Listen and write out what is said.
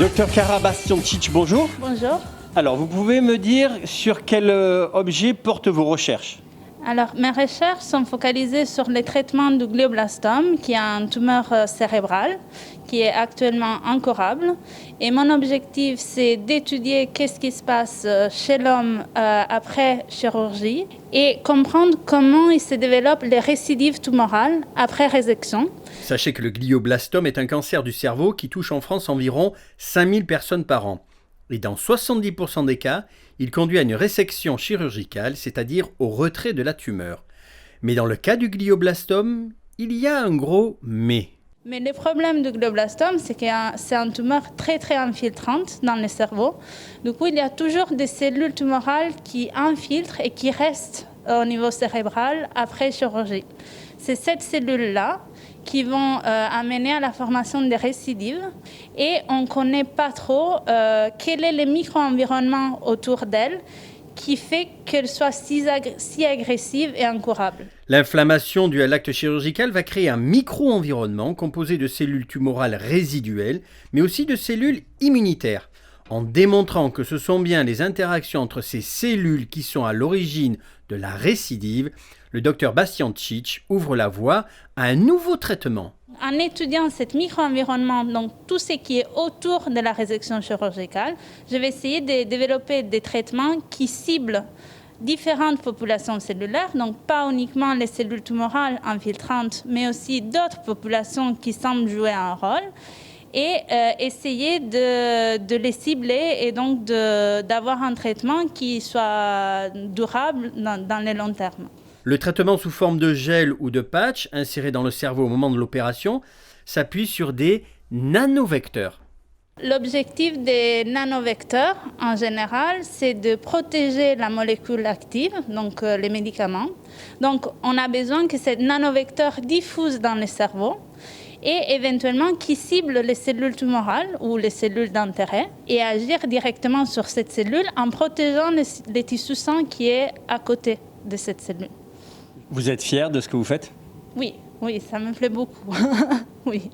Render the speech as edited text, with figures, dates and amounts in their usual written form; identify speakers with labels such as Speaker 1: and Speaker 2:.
Speaker 1: Docteur Kara Bastiancic, bonjour.
Speaker 2: Bonjour.
Speaker 1: Alors, vous pouvez me dire sur quel objet portent vos recherches?
Speaker 2: Alors, mes recherches sont focalisées sur le traitement du glioblastome, qui est une tumeur cérébrale, qui est actuellement incurable. Et mon objectif, c'est d'étudier qu'est-ce qui se passe chez l'homme après chirurgie et comprendre comment il se développe les récidives tumorales après résection.
Speaker 3: Sachez que le glioblastome est un cancer du cerveau qui touche en France environ 5000 personnes par an. Et dans 70% des cas, il conduit à une résection chirurgicale, c'est-à-dire au retrait de la tumeur. Mais dans le cas du glioblastome, il y a un gros « mais ».
Speaker 2: Mais le problème du glioblastome, c'est que c'est une tumeur très infiltrante dans le cerveau. Du coup, il y a toujours des cellules tumorales qui infiltrent et qui restent au niveau cérébral après chirurgie. C'est ces cellules-là qui vont amener à la formation des récidives et on ne connaît pas trop quel est le micro-environnement autour d'elles qui fait qu'elle soit si agressive et incurable.
Speaker 3: L'inflammation due à l'acte chirurgical va créer un micro-environnement composé de cellules tumorales résiduelles, mais aussi de cellules immunitaires. En démontrant que ce sont bien les interactions entre ces cellules qui sont à l'origine de la récidive, le docteur Bastiancic ouvre la voie à un nouveau traitement.
Speaker 2: En étudiant ce micro-environnement, donc tout ce qui est autour de la résection chirurgicale, je vais essayer de développer des traitements qui ciblent différentes populations cellulaires, donc pas uniquement les cellules tumorales infiltrantes, mais aussi d'autres populations qui semblent jouer un rôle, et essayer de les cibler et donc d'avoir un traitement qui soit durable dans le long terme.
Speaker 3: Le traitement sous forme de gel ou de patch inséré dans le cerveau au moment de l'opération s'appuie sur des nanovecteurs.
Speaker 2: L'objectif des nanovecteurs, en général, c'est de protéger la molécule active, donc les médicaments. Donc, on a besoin que ces nanovecteurs diffusent dans le cerveau et éventuellement qui ciblent les cellules tumorales ou les cellules d'intérêt et agir directement sur cette cellule en protégeant les tissus sains qui est à côté de cette cellule.
Speaker 1: Vous êtes fier de ce que vous faites?
Speaker 2: Oui, ça me plaît beaucoup. Oui.